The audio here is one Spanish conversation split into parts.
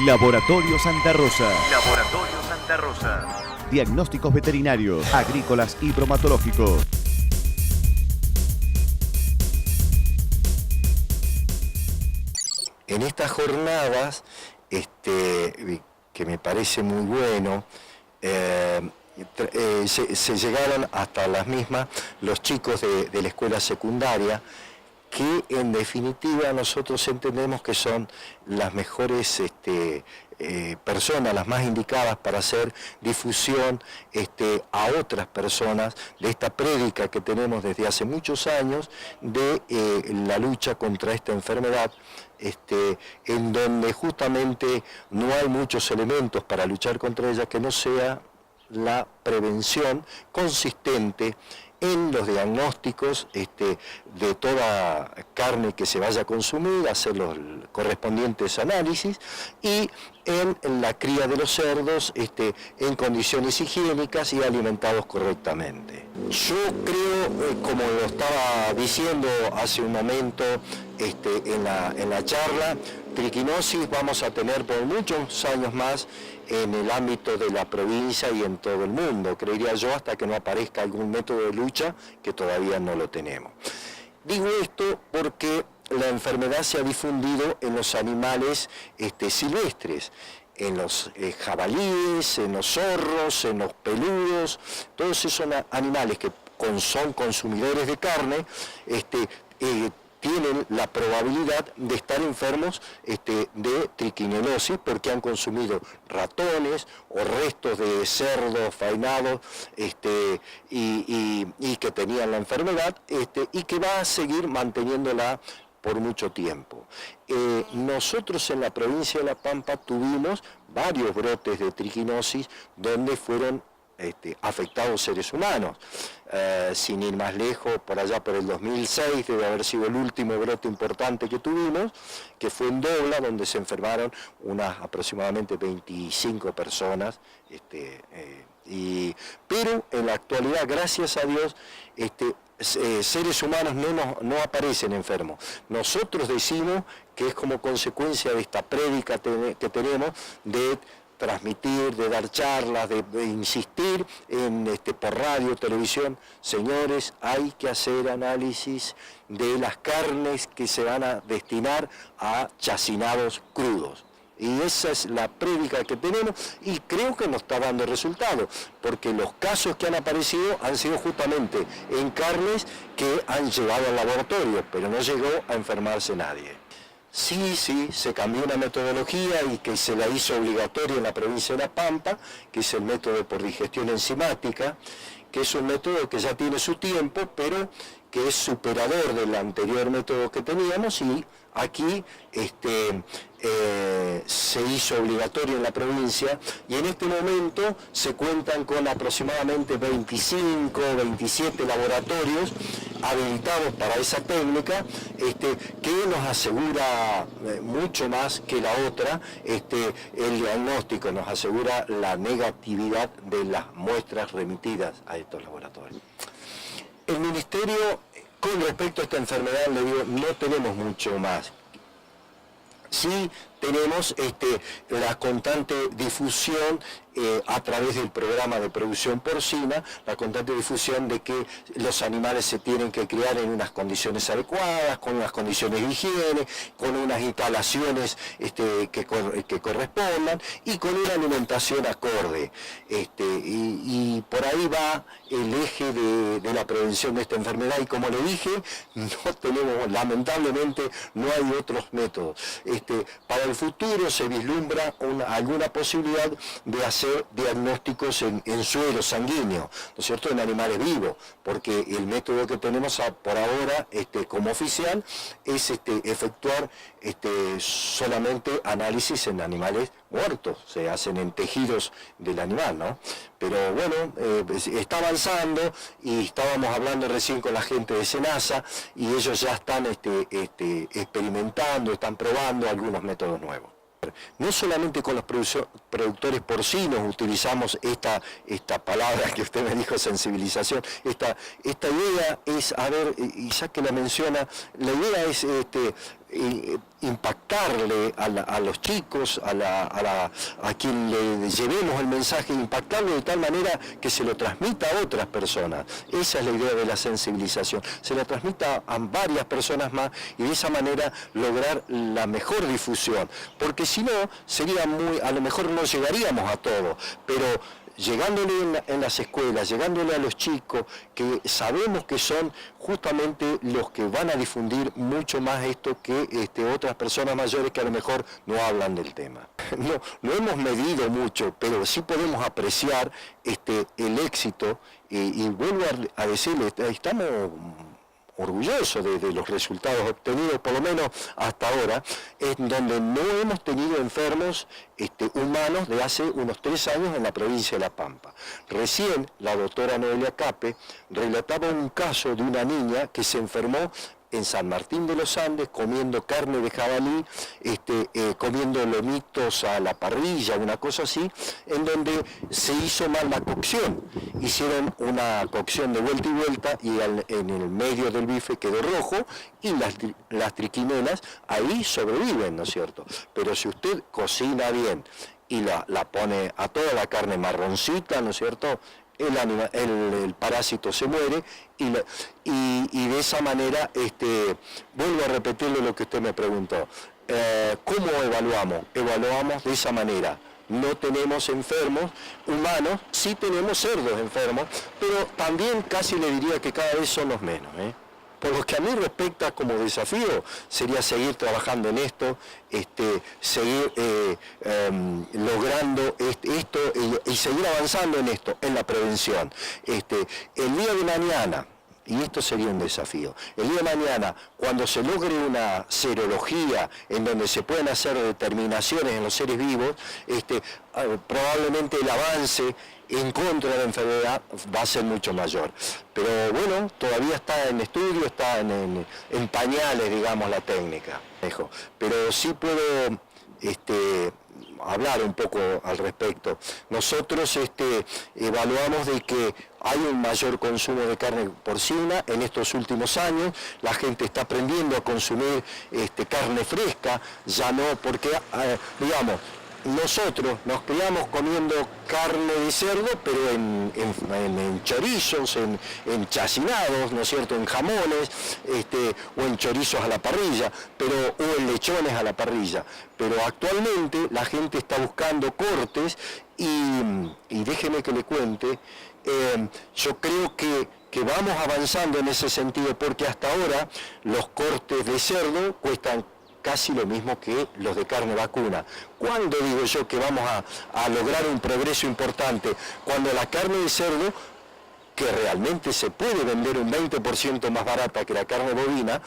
Laboratorio Santa Rosa. Laboratorio Santa Rosa. Diagnósticos veterinarios, agrícolas y bromatológicos. En estas jornadas, que me parece muy bueno, se llegaron hasta las mismas los chicos de la escuela secundaria, que en definitiva nosotros entendemos que son las mejores personas, las más indicadas para hacer difusión a otras personas de esta prédica que tenemos desde hace muchos años de la lucha contra esta enfermedad, en donde justamente no hay muchos elementos para luchar contra ella que no sea la prevención consistente en los diagnósticos de toda carne que se vaya a consumir, hacer los correspondientes análisis, y en la cría de los cerdos en condiciones higiénicas y alimentados correctamente. Yo creo, como lo estaba diciendo hace un momento en la charla, triquinosis vamos a tener por muchos años más en el ámbito de la provincia y en todo el mundo, creería yo, hasta que no aparezca algún método de lucha, que todavía no lo tenemos. Digo esto porque la enfermedad se ha difundido en los animales silvestres, en los jabalíes, en los zorros, en los peludos, todos esos animales que son consumidores de carne, tienen la probabilidad de estar enfermos de triquiñonosis porque han consumido ratones o restos de cerdos faenados y que tenían la enfermedad y que va a seguir manteniéndola por mucho tiempo. Nosotros en la provincia de La Pampa tuvimos varios brotes de triquinosis donde fueron afectados seres humanos. Sin ir más lejos, por allá por el 2006 debe haber sido el último brote importante que tuvimos, que fue en Dobla, donde se enfermaron unas aproximadamente 25 personas, pero en la actualidad, gracias a Dios, seres humanos no aparecen enfermos. Nosotros decimos que es como consecuencia de esta prédica que tenemos de transmitir, de dar charlas, de insistir por radio, televisión. Señores, hay que hacer análisis de las carnes que se van a destinar a chacinados crudos. Y esa es la prédica que tenemos y creo que nos está dando resultados, porque los casos que han aparecido han sido justamente en carnes que han llegado al laboratorio, pero no llegó a enfermarse nadie. Sí, se cambió una metodología y que se la hizo obligatoria en la provincia de La Pampa, que es el método por digestión enzimática, que es un método que ya tiene su tiempo, pero que es superador del anterior método que teníamos, y aquí se hizo obligatorio en la provincia, y en este momento se cuentan con aproximadamente 25 o 27 laboratorios habilitados para esa técnica, que nos asegura mucho más que la otra el diagnóstico, nos asegura la negatividad de las muestras remitidas a estos laboratorios. El Ministerio, con respecto a esta enfermedad, le digo, no tenemos mucho más. Sí tenemos la constante difusión a través del programa de producción porcina, la constante difusión de que los animales se tienen que criar en unas condiciones adecuadas, con unas condiciones de higiene, con unas instalaciones que correspondan y con una alimentación acorde. Y por ahí va el eje de la prevención de esta enfermedad, y como le dije, no tenemos, lamentablemente, no hay otros métodos. Para el futuro se vislumbra alguna posibilidad de hacer diagnósticos en suero sanguíneo, ¿no es cierto?, en animales vivos, porque el método que tenemos por ahora como oficial es efectuar solamente análisis en animales muertos, se hacen en tejidos del animal, ¿no? Pero bueno, está avanzando, y estábamos hablando recién con la gente de SENASA, y ellos ya están experimentando, están probando algunos métodos nuevos. No solamente con los productores porcinos utilizamos esta palabra que usted me dijo, sensibilización. Esta idea es, a ver, y ya que la menciona, la idea es impactarle a los chicos, a quien le llevemos el mensaje, impactarlo de tal manera que se lo transmita a otras personas. Esa es la idea de la sensibilización, se la transmita a varias personas más y de esa manera lograr la mejor difusión, porque si no, a lo mejor no llegaríamos a todo, pero llegándole en las escuelas, llegándole a los chicos que sabemos que son justamente los que van a difundir mucho más esto que otras personas mayores que a lo mejor no hablan del tema. No hemos medido mucho, pero sí podemos apreciar el éxito y vuelvo a decirle, estamos orgulloso de los resultados obtenidos, por lo menos hasta ahora, en donde no hemos tenido enfermos humanos de hace unos 3 años en la provincia de La Pampa. Recién la doctora Noelia Cape relataba un caso de una niña que se enfermó en San Martín de los Andes comiendo carne de jabalí, comiendo lomitos a la parrilla, una cosa así, en donde se hizo mal la cocción. Hicieron una cocción de vuelta y vuelta y en el medio del bife quedó rojo y las triquinelas ahí sobreviven, ¿no es cierto? Pero si usted cocina bien y la pone a toda la carne marroncita, ¿no es cierto?, el parásito se muere y de esa manera, vuelvo a repetirle lo que usted me preguntó. ¿Cómo evaluamos? Evaluamos de esa manera. No tenemos enfermos humanos, sí tenemos cerdos enfermos, pero también casi le diría que cada vez son los menos, Por lo que a mí respecta como desafío, sería seguir trabajando en esto, seguir logrando esto y seguir avanzando en esto, en la prevención. El día de mañana, y esto sería un desafío, el día de mañana, cuando se logre una serología en donde se pueden hacer determinaciones en los seres vivos, probablemente el avance en contra de la enfermedad va a ser mucho mayor. Pero bueno, todavía está en estudio, está en pañales, digamos, la técnica. Pero sí puedo hablar un poco al respecto. Nosotros evaluamos de que hay un mayor consumo de carne porcina en estos últimos años, la gente está aprendiendo a consumir carne fresca, ya no porque, digamos, nosotros nos criamos comiendo carne de cerdo, pero en chorizos, en chacinados, ¿no es cierto?, en jamones, o en chorizos a la parrilla, o en lechones a la parrilla. Pero actualmente la gente está buscando cortes y déjeme que le cuente, yo creo que vamos avanzando en ese sentido, porque hasta ahora los cortes de cerdo cuestan casi lo mismo que los de carne vacuna. ¿Cuándo digo yo que vamos a lograr un progreso importante? Cuando la carne de cerdo, que realmente se puede vender un 20% más barata que la carne bovina,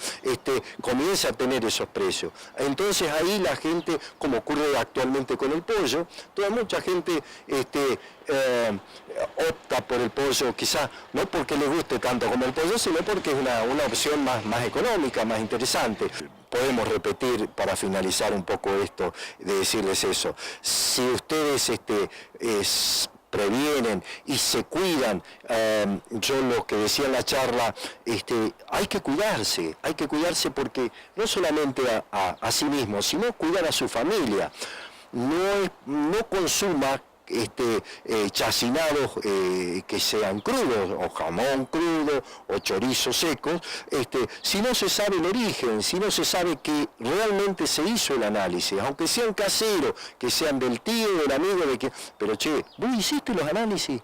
comienza a tener esos precios. Entonces ahí la gente, como ocurre actualmente con el pollo, mucha gente opta por el pollo, quizás no porque le guste tanto como el pollo, sino porque es una opción más económica, más interesante. Podemos repetir para finalizar un poco esto, de decirles eso. Si ustedes previenen y se cuidan, yo lo que decía en la charla, hay que cuidarse porque no solamente a sí mismo, sino cuidar a su familia. No consuma chacinados que sean crudos, o jamón crudo, o chorizos secos, si no se sabe el origen, si no se sabe que realmente se hizo el análisis, aunque sean caseros, que sean del tío, del amigo, pero che, ¿vos hiciste los análisis?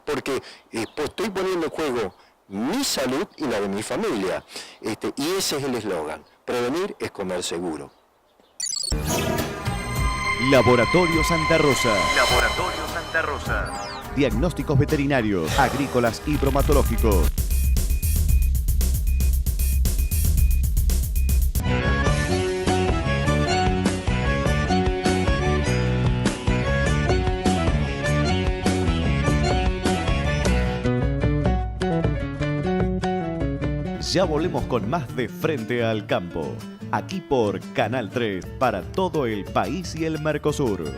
Porque estoy poniendo en juego mi salud y la de mi familia, y ese es el eslogan: prevenir es comer seguro. Laboratorio Santa Rosa. Laboratorio Santa Rosa. Diagnósticos veterinarios, agrícolas y bromatológicos. Ya volvemos con más de Frente al Campo, aquí por Canal 3 para todo el país y el Mercosur.